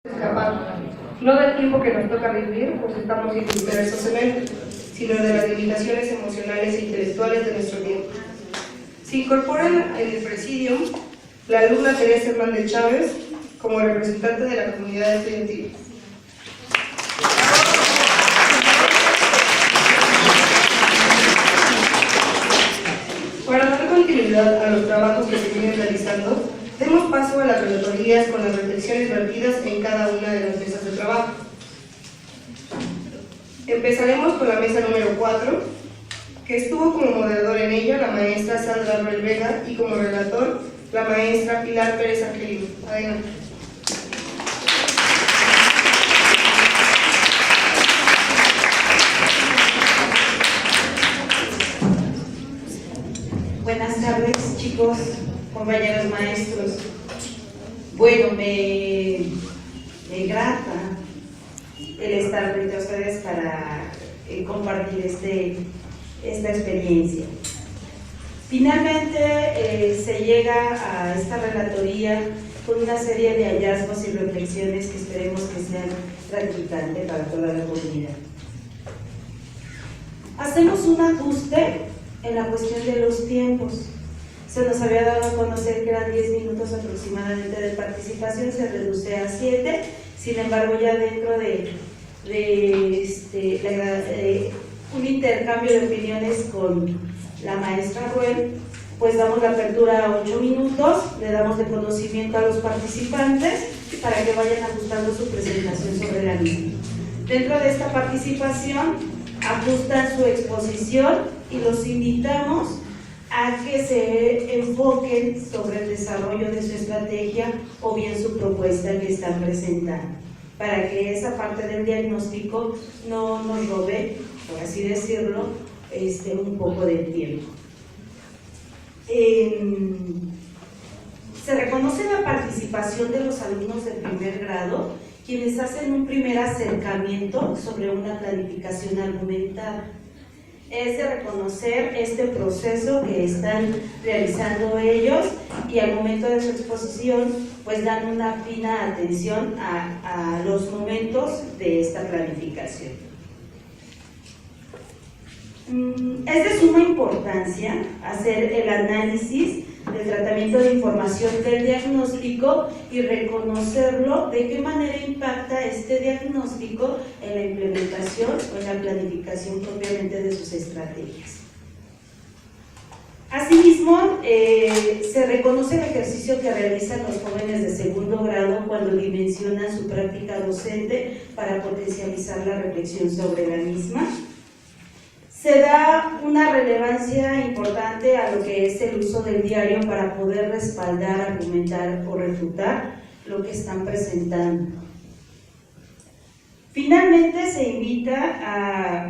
escapar, no del tiempo que nos toca vivir, pues estamos inmersos en él, sino de las limitaciones emocionales e intelectuales de nuestro tiempo. Se incorporan en el presidium la alumna Teresa Hernández Chávez como representante de la comunidad estudiantil. Para dar continuidad a los trabajos que se vienen realizando, demos paso a las relatorías con las reflexiones vertidas en cada una de las mesas de trabajo. Empezaremos con la mesa número 4, que estuvo como moderador en ella la maestra Sandra Ruel Vega y como relator la maestra Pilar Pérez Angelino. Adelante. Buenas tardes, chicos, compañeros maestros. Bueno, me grata el estar frente a ustedes para compartir esta experiencia. Finalmente se llega a esta relatoría con una serie de hallazgos y reflexiones que esperemos que sean gratificantes para toda la comunidad. Hacemos un ajuste en la cuestión de los tiempos. Se nos había dado a conocer que eran 10 minutos aproximadamente de participación, se reduce a 7, sin embargo ya dentro de un intercambio de opiniones con la maestra Ruel, pues damos la apertura a 8 minutos, le damos de conocimiento a los participantes para que vayan ajustando su presentación sobre la misma. Dentro de esta participación ajustan su exposición y los invitamos a que se enfoquen sobre el desarrollo de su estrategia o bien su propuesta que están presentando, para que esa parte del diagnóstico no nos robe, por así decirlo, un poco de tiempo. Se reconoce la participación de los alumnos de primer grado, quienes hacen un primer acercamiento sobre una planificación argumentada. Es de reconocer este proceso que están realizando ellos y al momento de su exposición pues dan una fina atención a los momentos de esta planificación. Es de suma importancia hacer el análisis del tratamiento de información del diagnóstico y reconocerlo, de qué manera impacta este diagnóstico en la implementación o en la planificación propiamente de sus estrategias. Asimismo, se reconoce el ejercicio que realizan los jóvenes de segundo grado cuando dimensionan su práctica docente para potencializar la reflexión sobre la misma. Se da una relevancia importante a lo que es el uso del diario para poder respaldar, argumentar o refutar lo que están presentando. Finalmente, se invita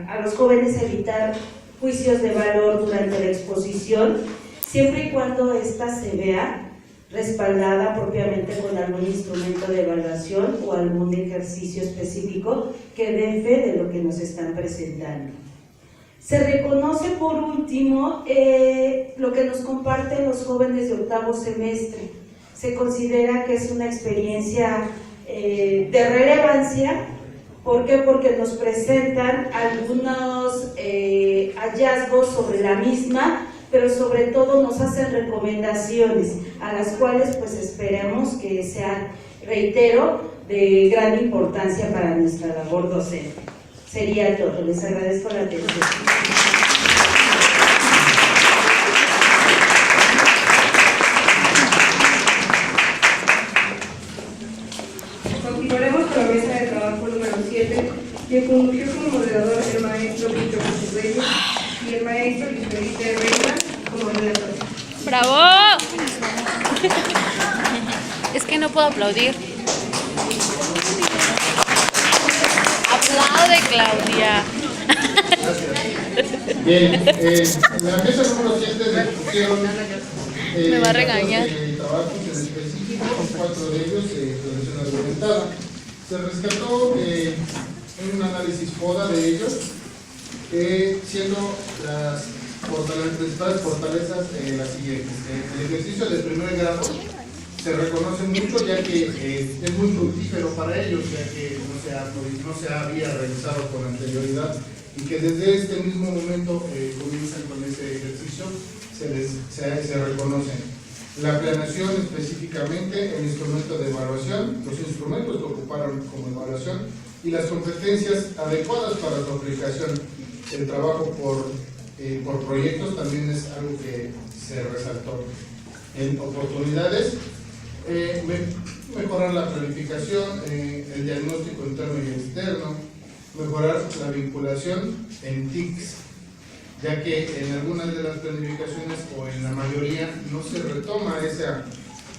a los jóvenes a evitar juicios de valor durante la exposición, siempre y cuando ésta se vea respaldada propiamente con algún instrumento de evaluación o algún ejercicio específico que dé fe de lo que nos están presentando. Se reconoce por último lo que nos comparten los jóvenes de octavo semestre. Se considera que es una experiencia de relevancia. ¿Por qué? Porque nos presentan algunos hallazgos sobre la misma, pero sobre todo nos hacen recomendaciones a las cuales pues esperemos que sean, reitero, de gran importancia para nuestra labor docente. Sería todo. Les agradezco la atención. Continuaremos con la mesa de trabajo número 7, que fungió como moderador el maestro Víctor Jesús Reyes y el maestro Luis Felipe Reina como relator. ¡Bravo! Es que no puedo aplaudir. ¡Aplaude, Claudia! Bien, en la mesa número 7 se pusieron me va a regañar. Trabajos en específico, 4 de ellos producción argumentada. Se rescató un análisis FODA de ellos, siendo las principales fortalezas las siguientes. El ejercicio de primer grado se reconoce mucho ya que es muy fructífero para ellos, ya que no se había realizado con anterioridad y que desde este mismo momento comienzan con ese ejercicio, se reconocen. La planeación específicamente, el instrumento de evaluación, los instrumentos que ocuparon como evaluación y las competencias adecuadas para su aplicación. El trabajo por proyectos también es algo que se resaltó. En oportunidades, mejorar la planificación, el diagnóstico interno y externo, mejorar la vinculación en TICs, ya que en algunas de las planificaciones o en la mayoría no se retoma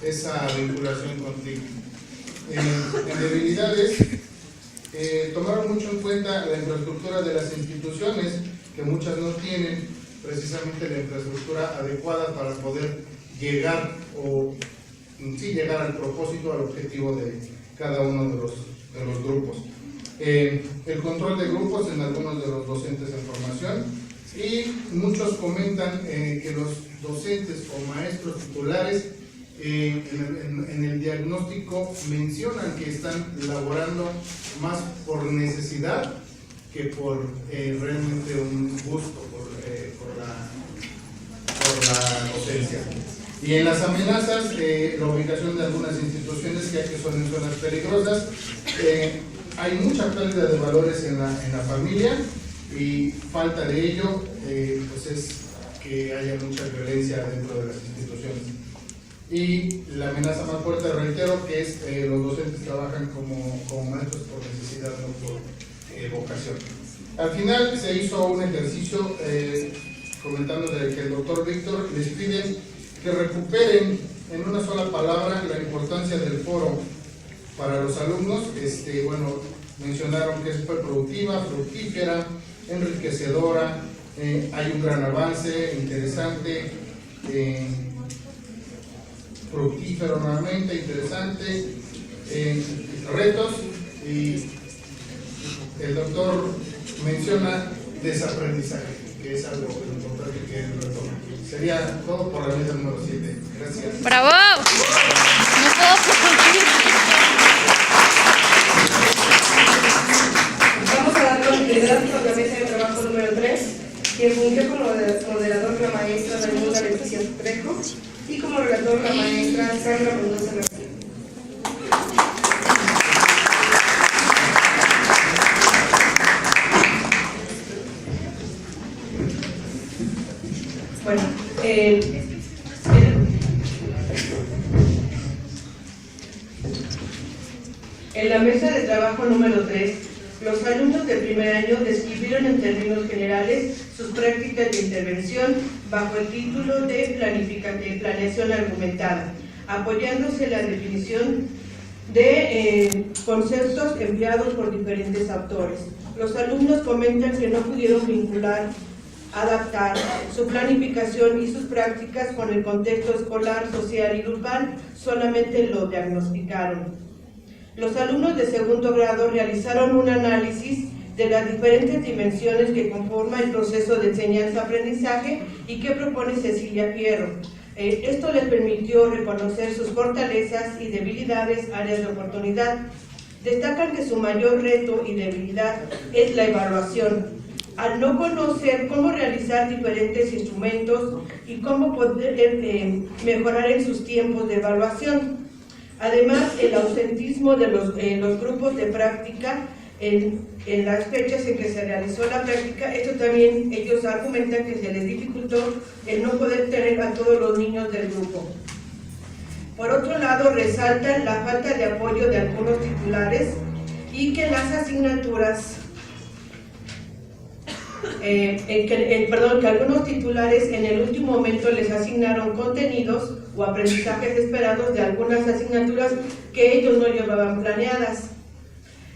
esa vinculación con TIC. En debilidades, tomaron mucho en cuenta la infraestructura de las instituciones, que muchas no tienen precisamente la infraestructura adecuada para poder llegar al propósito, al objetivo de cada uno de los grupos. El control de grupos en algunos de los docentes en formación, y muchos comentan que los docentes o maestros titulares en el diagnóstico mencionan que están laborando más por necesidad que por realmente un gusto por la docencia. Y en las amenazas, la ubicación de algunas instituciones, ya que son en zonas peligrosas, hay mucha pérdida de valores en la familia, y falta de ello pues es que haya mucha violencia dentro de las instituciones. Y la amenaza más fuerte, reitero, que es los docentes trabajan como maestros por necesidad, no por vocación. Al final se hizo un ejercicio comentando que el doctor Víctor les pide que recuperen en una sola palabra la importancia del foro para los alumnos. Mencionaron que fue productiva, fructífera, enriquecedora, hay un gran avance, interesante, fructífero nuevamente, interesante, retos, y el doctor menciona desaprendizaje, que es algo importante que él retoma. Sería todo por la mesa número 7. Gracias. ¡Bravo! No puedo aplaudir. Vamos a dar continuidad con la mesa de trabajo número 3, quien fungió como moderador la maestra Raimundo Leticia Trejo y como relator la maestra Sandra Mendoza García. Bueno, en la mesa de trabajo número 3, los alumnos del primer año describieron en términos generales sus prácticas de intervención bajo el título de planeación argumentada, apoyándose en la definición de conceptos empleados por diferentes autores. Los alumnos comentan que no pudieron vincular, adaptar su planificación y sus prácticas con el contexto escolar, social y urbano, solamente lo diagnosticaron. Los alumnos de segundo grado realizaron un análisis de las diferentes dimensiones que conforman el proceso de enseñanza-aprendizaje y que propone Cecilia Fierro. Esto les permitió reconocer sus fortalezas y debilidades, áreas de oportunidad. Destacan que su mayor reto y debilidad es la evaluación, al no conocer cómo realizar diferentes instrumentos y cómo poder mejorar en sus tiempos de evaluación. Además, el ausentismo de los grupos de práctica en las fechas en que se realizó la práctica, esto también ellos argumentan que se les dificultó el no poder tener a todos los niños del grupo. Por otro lado, resaltan la falta de apoyo de algunos titulares y que las asignaturas, que algunos titulares en el último momento les asignaron contenidos o aprendizajes esperados de algunas asignaturas que ellos no llevaban planeadas.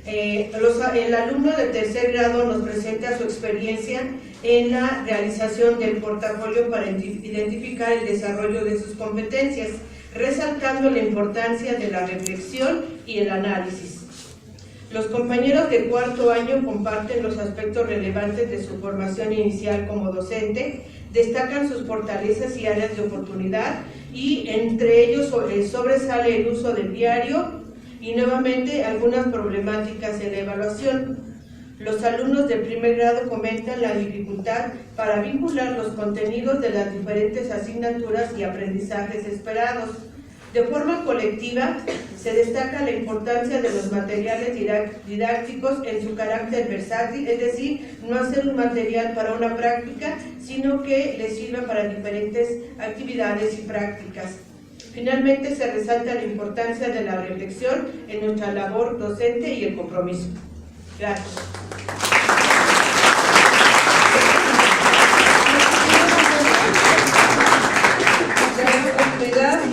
El alumno de tercer grado nos presenta su experiencia en la realización del portafolio para identificar el desarrollo de sus competencias, resaltando la importancia de la reflexión y el análisis. Los compañeros de cuarto año comparten los aspectos relevantes de su formación inicial como docente, Destacan sus fortalezas y áreas de oportunidad, y entre ellos sobresale el uso del diario y nuevamente algunas problemáticas en la evaluación. Los alumnos de primer grado comentan la dificultad para vincular los contenidos de las diferentes asignaturas y aprendizajes esperados. De forma colectiva, se destaca la importancia de los materiales didácticos en su carácter versátil, es decir, no hacer un material para una práctica, sino que les sirva para diferentes actividades y prácticas. Finalmente, se resalta la importancia de la reflexión en nuestra labor docente y el compromiso. Gracias.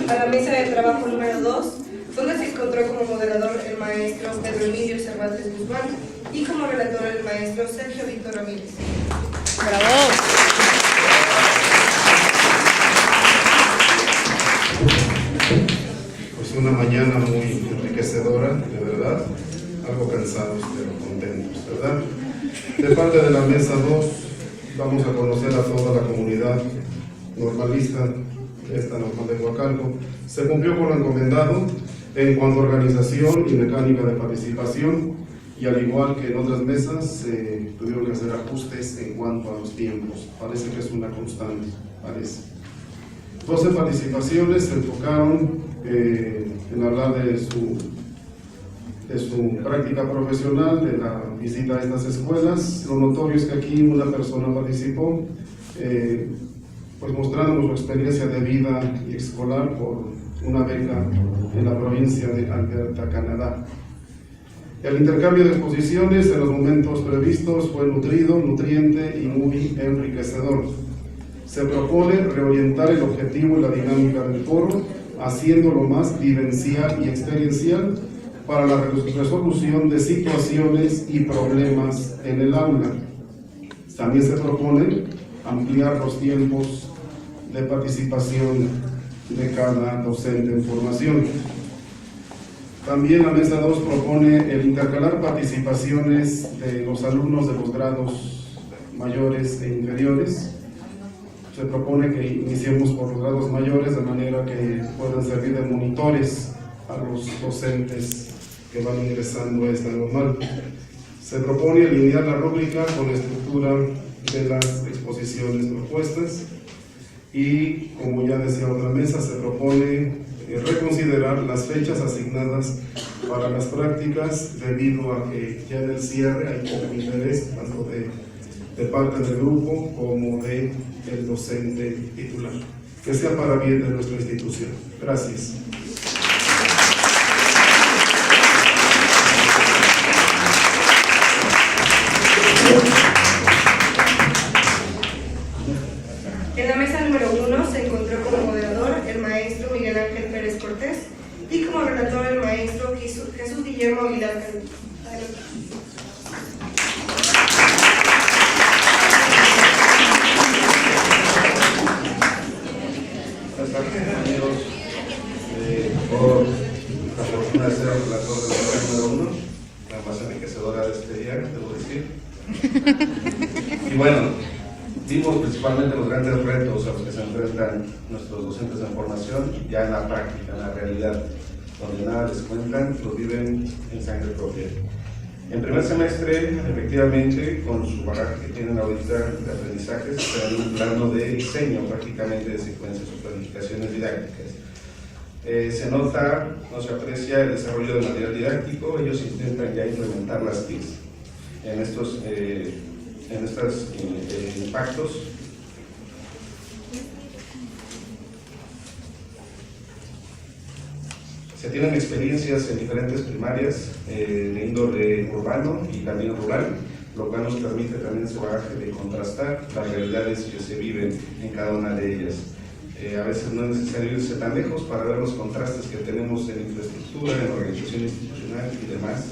A la mesa de trabajo número 2, donde se encontró como moderador el maestro Pedro Emilio Cervantes Guzmán y como relator el maestro Sergio Víctor Ramírez. ¡Bravo! Pues una mañana muy enriquecedora, de verdad, algo cansados pero contentos, ¿verdad? De parte de la mesa 2 vamos a conocer a toda la comunidad normalista de esta normal de Coacalco. Se cumplió con lo encomendado en cuanto a organización y mecánica de participación, y al igual que en otras mesas se tuvieron que hacer ajustes en cuanto a los tiempos. Parece que es una constante, parece. 12 participaciones se enfocaron en hablar de su práctica profesional, de la visita a estas escuelas. Lo notorio es que aquí una persona participó, pues mostrándonos su experiencia de vida y escolar por una beca en la provincia de Alberta, Canadá. El intercambio de exposiciones en los momentos previstos fue nutrido, nutriente y muy enriquecedor. Se propone reorientar el objetivo y la dinámica del foro, haciéndolo más vivencial y experiencial para la resolución de situaciones y problemas en el aula. También se propone ampliar los tiempos de participación de cada docente en formación. También la mesa 2 propone el intercalar participaciones de los alumnos de los grados mayores e inferiores. Se propone que iniciemos por los grados mayores de manera que puedan servir de monitores a los docentes que van ingresando a esta normal. Se propone alinear la rúbrica con la estructura de las exposiciones propuestas, y como ya decía otra mesa, se propone reconsiderar las fechas asignadas para las prácticas, debido a que ya en el cierre hay poco interés tanto de parte del grupo como de el docente titular. Que sea para bien de nuestra institución. Gracias. En la mesa número 1 se encontró como moderador el maestro Miguel Ángel Pérez Cortés y como relator el maestro Jesús Guillermo Aguilar. Buenas tardes, amigos. Por la fortuna de ser el relator del número 1, la más enriquecedora de este día, debo decir. Y bueno, vimos principalmente los grandes retos a los que se enfrentan nuestros docentes en formación, ya en la práctica, en la realidad, donde nada les cuentan, lo viven en sangre propia. En primer semestre, efectivamente, con su bagaje que tienen ahorita de aprendizajes, están en un plano de diseño prácticamente de secuencias o planificaciones didácticas. Se nota, no se aprecia el desarrollo del material didáctico. Ellos intentan ya implementar las TICs en estos impactos. Se tienen experiencias en diferentes primarias de índole urbano y también rural, lo cual nos permite también ese bagaje de contrastar las realidades que se viven en cada una de ellas. A veces no es necesario irse tan lejos para ver los contrastes que tenemos en infraestructura, en organización institucional y demás,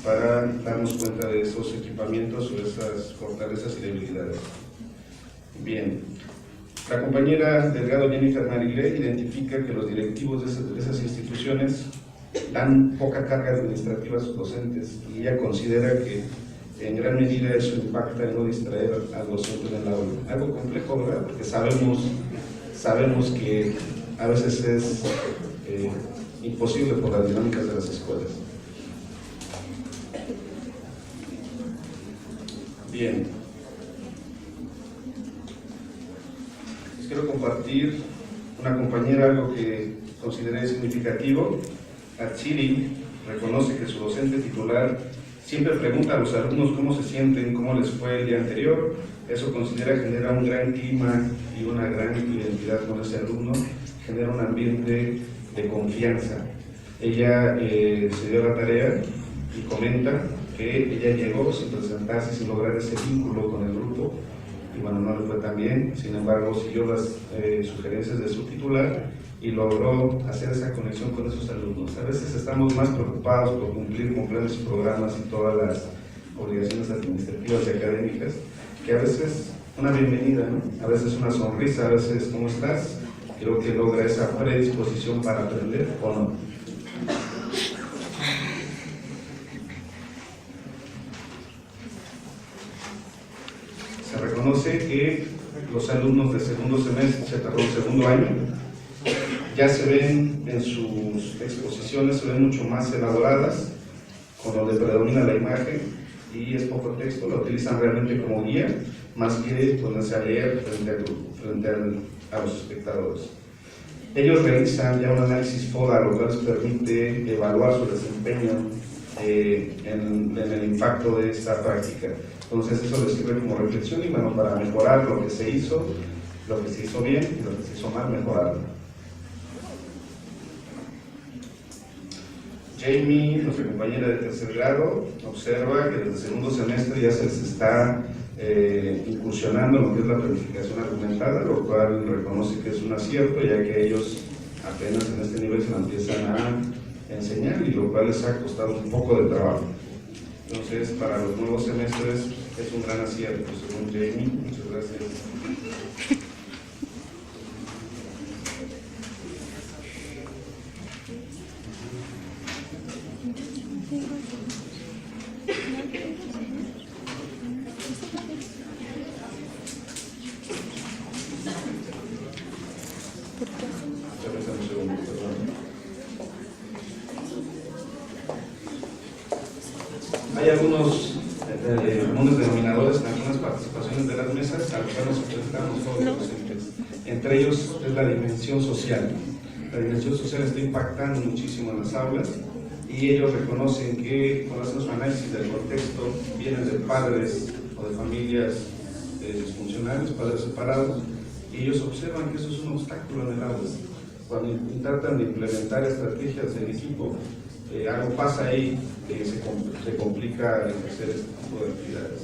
para darnos cuenta de esos equipamientos o esas fortalezas y debilidades. Bien, la compañera Delgado Jennifer Mariglé identifica que los directivos de esas instituciones dan poca carga administrativa a sus docentes, y ella considera que en gran medida eso impacta en no distraer al docente en el aula. Algo complejo, ¿verdad? Porque sabemos que a veces es imposible por las dinámicas de las escuelas. Bien. Les quiero compartir una compañera algo que consideré significativo. Atsiri reconoce que su docente titular siempre pregunta a los alumnos cómo se sienten, cómo les fue el día anterior. Eso considera genera un gran clima y una gran identidad con ese alumno, genera un ambiente de confianza. Ella se dio la tarea y comenta que ella llegó sin presentarse, sin lograr ese vínculo con el grupo, y bueno, no le fue tan bien. Sin embargo, siguió las sugerencias de su titular y logró hacer esa conexión con esos alumnos. A veces estamos más preocupados por cumplir con planes y programas y todas las obligaciones administrativas y académicas, que a veces una bienvenida, ¿no? A veces una sonrisa, a veces ¿cómo estás? Creo que logra esa predisposición para aprender o no. Se reconoce que los alumnos de segundo año ya se ven en sus exposiciones, se ven mucho más elaboradas, con donde predomina la imagen y es poco texto, lo utilizan realmente como guía, más que ponerse a leer frente a los espectadores. Ellos realizan ya un análisis FODA, lo cual les permite evaluar su desempeño en el impacto de esta práctica. Entonces eso les sirve como reflexión y bueno, para mejorar lo que se hizo bien y lo que se hizo mal, mejorarlo. Jamie, nuestra compañera de tercer grado, observa que desde el segundo semestre ya se les está incursionando en lo que es la planificación argumentada, lo cual reconoce que es un acierto, ya que ellos apenas en este nivel se la empiezan a enseñar, y lo cual les ha costado un poco de trabajo. Entonces, para los nuevos semestres es un gran acierto, según Jamie. Muchas gracias. Hay algunos comunes denominadores en algunas participaciones de las mesas, a los que nos enfrentamos todos los docentes. Entre ellos es la dimensión social. La dimensión social está impactando muchísimo en las aulas, y ellos reconocen que cuando hacen su análisis del contexto vienen de padres o de familias disfuncionales, padres separados, y ellos observan que eso es un obstáculo en el aula. Cuando tratan de implementar estrategias en equipo, algo pasa ahí que se complica ejercer este tipo de actividades.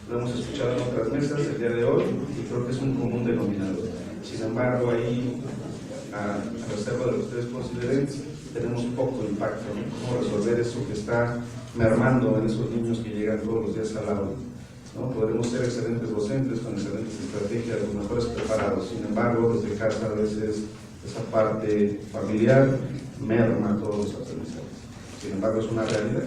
Lo hemos escuchado en otras mesas el día de hoy y creo que es un común denominador. Sin embargo, ahí, a reserva de lo que ustedes consideren, tenemos poco impacto, ¿no? Cómo resolver eso que está mermando en esos niños que llegan todos los días al aula, ¿no? Podremos ser excelentes docentes con excelentes estrategias, los mejores preparados. Sin embargo, desde casa a veces esa parte familiar merma todos los aprendizajes. Sin embargo, es una realidad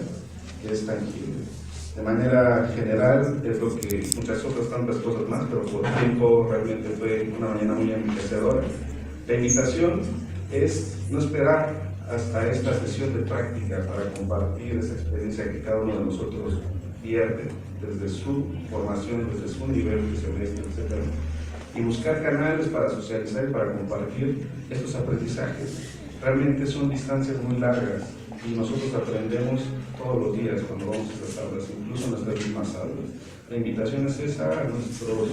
que es tangible. De manera general, es lo que muchas otras tantas cosas más, pero por tiempo realmente fue una mañana muy enriquecedora. La invitación es no esperar hasta esta sesión de práctica para compartir esa experiencia que cada uno de nosotros pierde desde su formación, desde su nivel de semestre, etc. Y buscar canales para socializar y para compartir estos aprendizajes. Realmente son distancias muy largas y nosotros aprendemos todos los días cuando vamos a estas aulas, incluso en nuestras mismas aulas. La invitación es esa a nuestros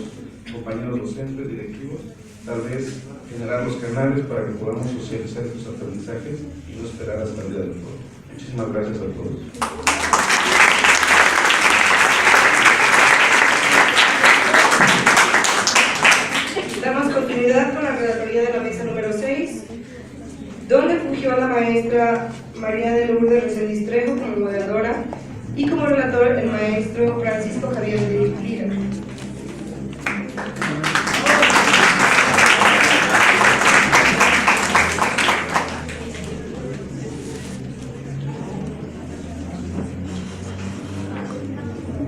compañeros docentes, directivos, tal vez generar los canales para que podamos socializar estos aprendizajes y no esperar hasta el día del foro. Muchísimas gracias a todos. Damos continuidad con la redactoría de la mesa número 6, donde fungió la maestra María de Lourdes Reséndiz Trejo como moderadora y como relator el maestro Francisco Javier de Lira.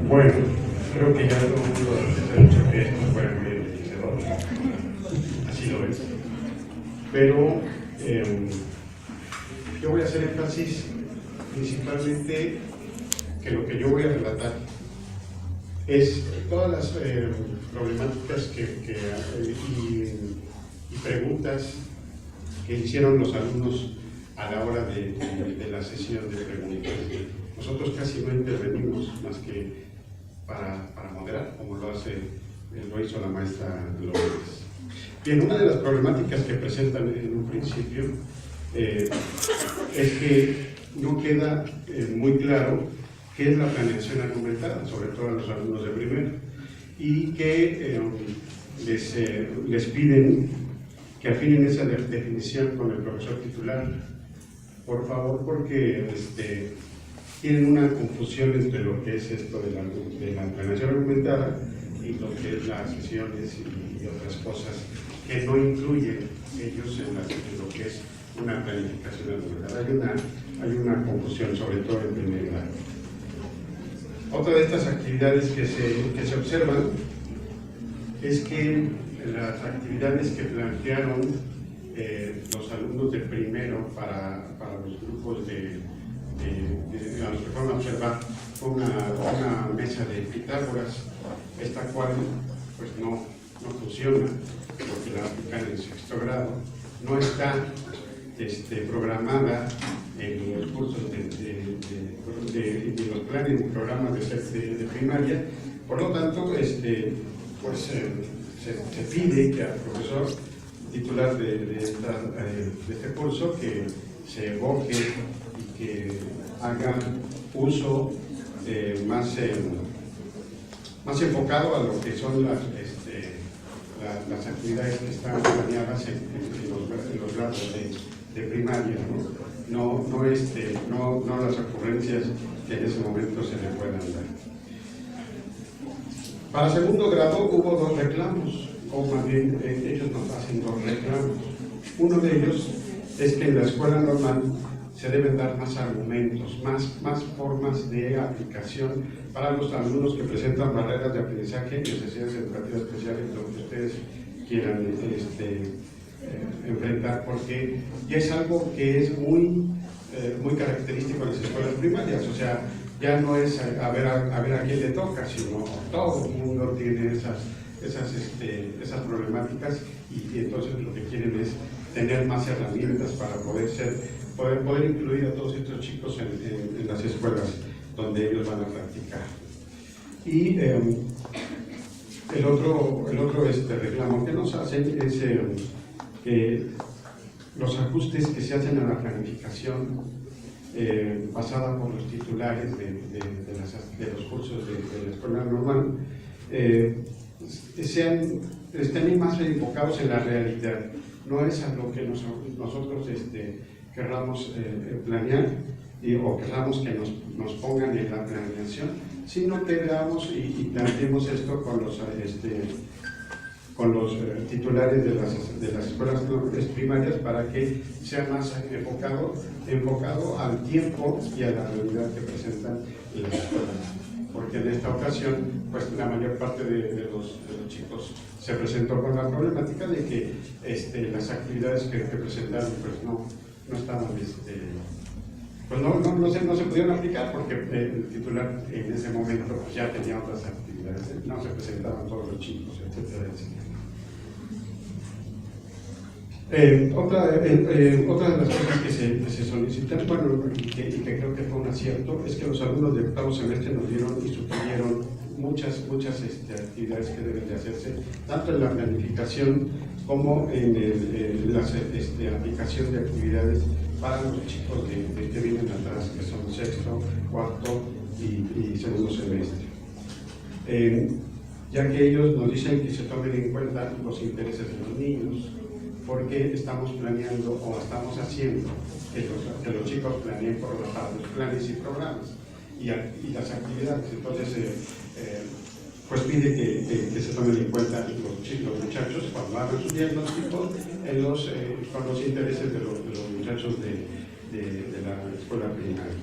Bueno, creo que ya todo el mundo ha dicho que esto fue muy enriquecedor, así lo es. Pero yo voy a hacer énfasis principalmente que lo que yo voy a relatar es todas las problemáticas y preguntas que hicieron los alumnos a la hora de la sesión de preguntas. Nosotros casi no intervenimos más que para moderar, como lo hizo la maestra López. Bien, una de las problemáticas que presentan en un principio es que no queda muy claro qué es la planeación argumentada, sobre todo a los alumnos de primero, y que les piden que afinen esa definición con el profesor titular, por favor, porque tienen una confusión entre lo que es esto de la planeación argumentada y lo que es las sesiones y otras cosas que no incluyen ellos en lo que es una planificación argumentada. Hay una confusión, sobre todo en primer grado. Otra de estas actividades que se observan es que las actividades que plantearon los alumnos de primero para los grupos a los que fueron a observar fue una mesa de Pitágoras, esta cual pues no funciona porque la aplican en sexto grado, no está programada en los cursos de los planes y programas de primaria. Por lo tanto, pues se pide que al profesor titular de este curso que se evoque y que haga uso más enfocado a lo que son las actividades que están planeadas en los grados de primaria, no las ocurrencias que en ese momento se le puedan dar. Para segundo grado hubo dos reclamos, o más bien ellos nos hacen dos reclamos. Uno de ellos es que en la escuela normal se deben dar más argumentos, más formas de aplicación para los alumnos que presentan barreras de aprendizaje, necesidades educativas especiales, lo que ustedes quieran enfrentar, porque ya es algo que es muy característico en las escuelas primarias. O sea, ya no es a ver a quién le toca, sino todo el mundo tiene esas problemáticas y entonces lo que quieren es tener más herramientas para poder incluir a todos estos chicos en las escuelas donde ellos van a practicar. Y el otro reclamo que nos hacen es que los ajustes que se hacen a la planificación basada por los titulares de los cursos de la escuela normal estén más enfocados en la realidad. No es a lo que nosotros querramos planear o queramos que nos pongan en la planeación, sino que veamos y planteemos esto con los titulares de las escuelas primarias para que sea más enfocado al tiempo y a la realidad que presentan las escuelas. Porque en esta ocasión, pues la mayor parte de los chicos se presentó con la problemática de que las actividades que presentaron pues no estaban, pues no se pudieron aplicar porque el titular en ese momento pues, ya tenía otras actividades, no se presentaban todos los chicos, etcétera, etcétera. Otra de las cosas que se solicitan, bueno, y que creo que fue un acierto, es que los alumnos de octavo semestre nos dieron y sugirieron muchas actividades que deben de hacerse, tanto en la planificación como en la aplicación de actividades para los chicos que vienen atrás, que son sexto, cuarto y segundo semestre. Ya que ellos nos dicen que se tomen en cuenta los intereses de los niños, porque estamos planeando o estamos haciendo que los chicos planeen para los planes y programas y las actividades. Entonces, pues pide que se tomen en cuenta los muchachos cuando hagan sus diagnósticos con los intereses de los muchachos de la escuela primaria.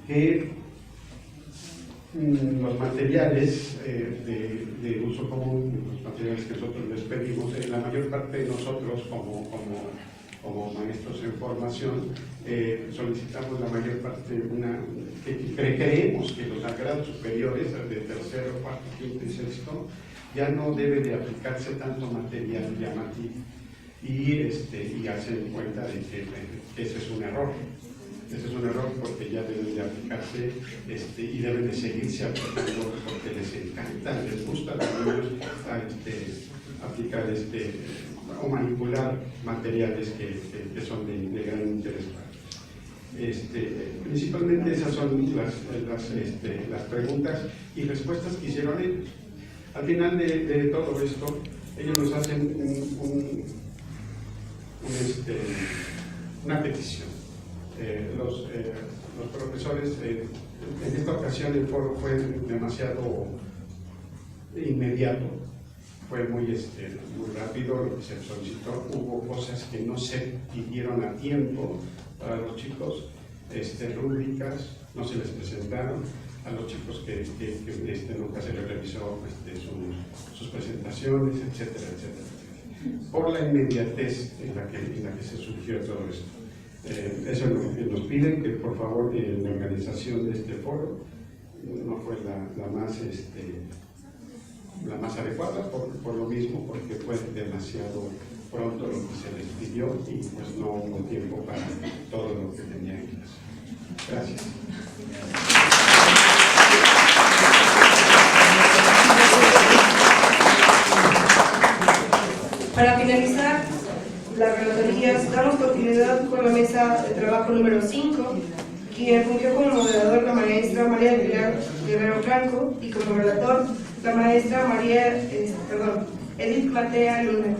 que los materiales de uso común, los materiales que nosotros les pedimos, la mayor parte de nosotros como maestros en formación solicitamos la mayor parte, creemos que los grados superiores, de tercero, cuarto, quinto y sexto, ya no debe de aplicarse tanto material llamativo y hacen cuenta de que ese es un error. Ese es un error porque ya deben de aplicarse y deben de seguirse aplicando porque les encanta, les gusta a los niños aplicar o manipular materiales que son de gran interés para ellos. Principalmente esas son las preguntas y respuestas que hicieron ellos. Al final de todo esto, ellos nos hacen una petición. Los profesores, en esta ocasión el foro fue demasiado inmediato, fue muy rápido lo que se solicitó, hubo cosas que no se pidieron a tiempo para los chicos, rúbricas no se les presentaron a los chicos que nunca se les revisó sus presentaciones, etcétera, etcétera, por la inmediatez en la que se surgió todo esto. Eso es lo que nos piden, que por favor la organización de este foro no fue la más adecuada por lo mismo, porque fue demasiado pronto lo que se les pidió y pues no hubo tiempo para todo lo que tenían que hacer. Gracias. Para finalizar las relatorías, damos continuidad con la mesa de trabajo número 5, quien fungió como moderador la maestra María del Pilar Guerrero Blanco y como relator la maestra Edith Matea Luna.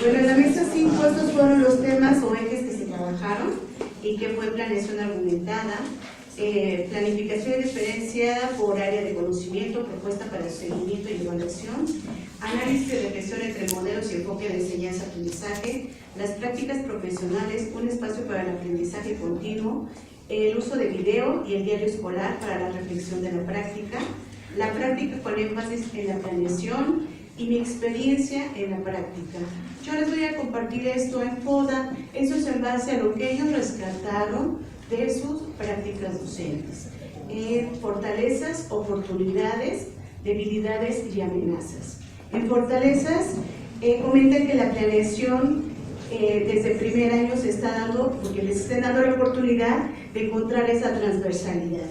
Bueno, en la mesa 5 estos fueron los temas o ejes que se trabajaron y que fue planeación argumentada, planificación diferenciada por área de conocimiento, propuesta para el seguimiento y evaluación, análisis de reflexión entre modelos y enfoque de enseñanza-aprendizaje, las prácticas profesionales, un espacio para el aprendizaje continuo, el uso de video y el diario escolar para la reflexión de la práctica con énfasis en la planeación y mi experiencia en la práctica. Yo les voy a compartir esto en FODA, eso es en base a lo que ellos rescataron de sus prácticas docentes. Fortalezas, oportunidades, debilidades y amenazas. En fortalezas, comentan que la planeación desde el primer año se está dando, porque les están dando la oportunidad de encontrar esa transversalidad.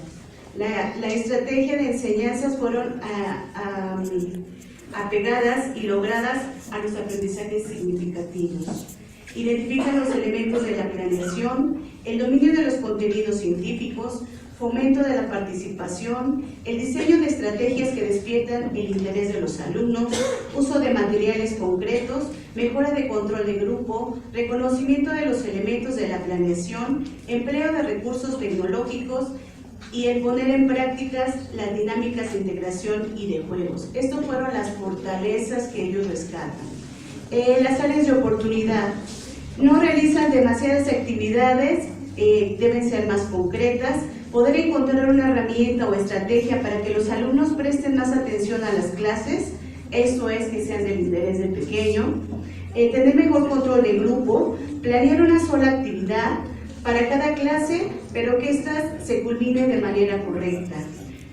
La estrategia de enseñanzas fueron apegadas y logradas a los aprendizajes significativos. Identifican los elementos de la planeación, el dominio de los contenidos científicos, fomento de la participación, el diseño de estrategias que despiertan el interés de los alumnos, uso de materiales concretos, mejora de control de grupo, reconocimiento de los elementos de la planeación, empleo de recursos tecnológicos y el poner en prácticas las dinámicas de integración y de juegos. Estas fueron las fortalezas que ellos rescatan. Las áreas de oportunidad. No realizan demasiadas actividades, deben ser más concretas, poder encontrar una herramienta o estrategia para que los alumnos presten más atención a las clases, esto es, que sean del interés del pequeño, tener mejor control de grupo, planear una sola actividad para cada clase, pero que éstas se culminen de manera correcta,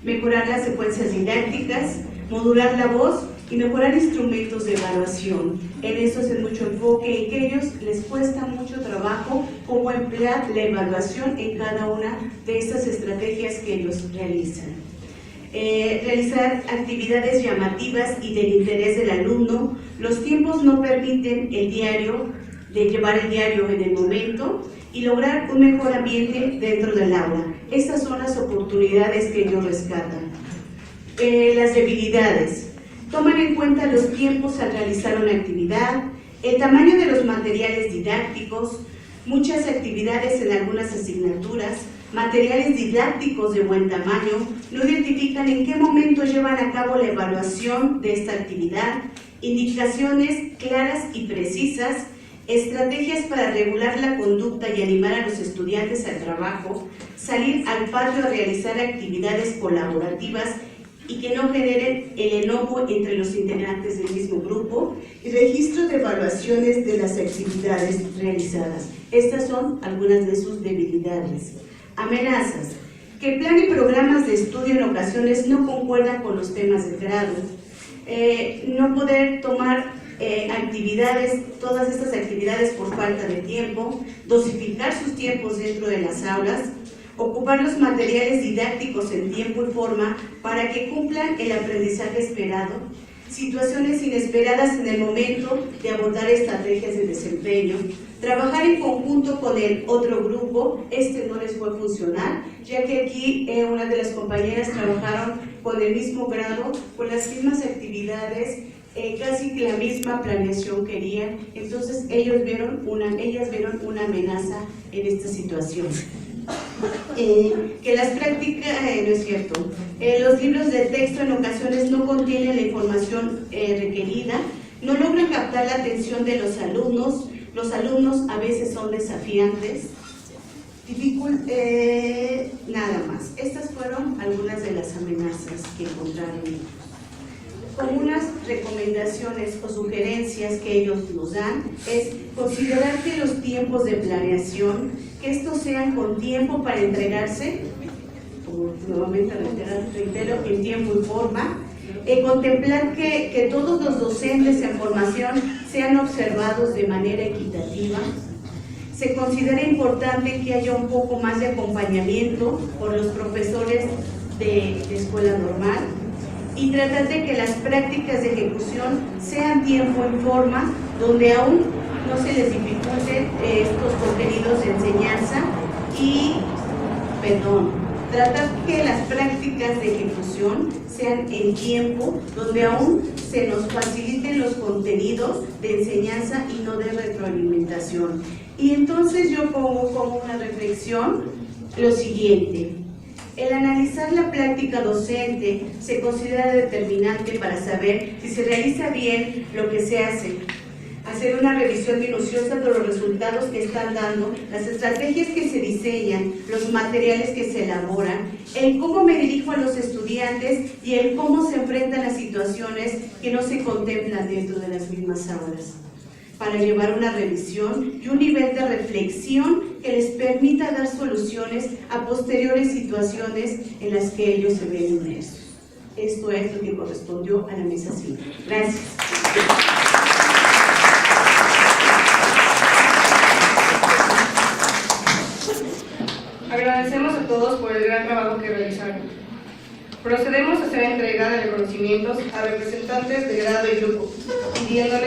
mejorar las secuencias didácticas, modular la voz y mejorar instrumentos de evaluación. En eso es mucho enfoque y que a ellos les cuesta mucho trabajo cómo emplear la evaluación en cada una de estas estrategias que ellos realizan. Realizar actividades llamativas y del interés del alumno. Los tiempos no permiten llevar el diario en el momento y lograr un mejor ambiente dentro del aula. Estas son las oportunidades que ellos rescatan. Las debilidades. Toman en cuenta los tiempos al realizar una actividad, el tamaño de los materiales didácticos, muchas actividades en algunas asignaturas, materiales didácticos de buen tamaño, no identifican en qué momento llevan a cabo la evaluación de esta actividad, indicaciones claras y precisas, estrategias para regular la conducta y animar a los estudiantes al trabajo, salir al patio a realizar actividades colaborativas y que no generen el enojo entre los integrantes del mismo grupo, y registro de evaluaciones de las actividades realizadas. Estas son algunas de sus debilidades. Amenazas. Que plan y programas de estudio en ocasiones no concuerdan con los temas del grado. No poder tomar todas estas actividades por falta de tiempo, dosificar sus tiempos dentro de las aulas, ocupar los materiales didácticos en tiempo y forma para que cumplan el aprendizaje esperado, situaciones inesperadas en el momento de abordar estrategias de desempeño, trabajar en conjunto con el otro grupo. No les fue funcional, ya que aquí una de las compañeras trabajaron con el mismo grado, con las mismas actividades, casi que la misma planeación querían. Entonces ellas vieron una amenaza en esta situación. Que las prácticas, no es cierto, los libros de texto en ocasiones no contienen la información requerida, no logran captar la atención de los alumnos a veces son desafiantes, nada más. Estas fueron algunas de las amenazas que encontraron ellos. Algunas recomendaciones o sugerencias que ellos nos dan es considerar que los tiempos de planeación, que estos sean con tiempo para entregarse, como nuevamente reitero, en tiempo y forma, contemplar que todos los docentes en formación sean observados de manera equitativa. Se considera importante que haya un poco más de acompañamiento por los profesores de escuela normal, y tratar de que las prácticas de ejecución sean tiempo y forma, donde aún no se les dificulten estos contenidos de enseñanza tratar que las prácticas de ejecución sean en tiempo, donde aún se nos faciliten los contenidos de enseñanza y no de retroalimentación. Y entonces yo pongo como una reflexión lo siguiente: el analizar la práctica docente se considera determinante para saber si se realiza bien lo que se hace, hacer una revisión minuciosa de los resultados que están dando, las estrategias que se diseñan, los materiales que se elaboran, el cómo me dirijo a los estudiantes y el cómo se enfrentan a situaciones que no se contemplan dentro de las mismas aulas, para llevar una revisión y un nivel de reflexión que les permita dar soluciones a posteriores situaciones en las que ellos se ven inmersos. Esto es lo que correspondió a la mesa 5. Gracias. Agradecemos a todos por el gran trabajo que realizaron. Procedemos a hacer entrega de reconocimientos a representantes de grado y grupo, pidiéndoles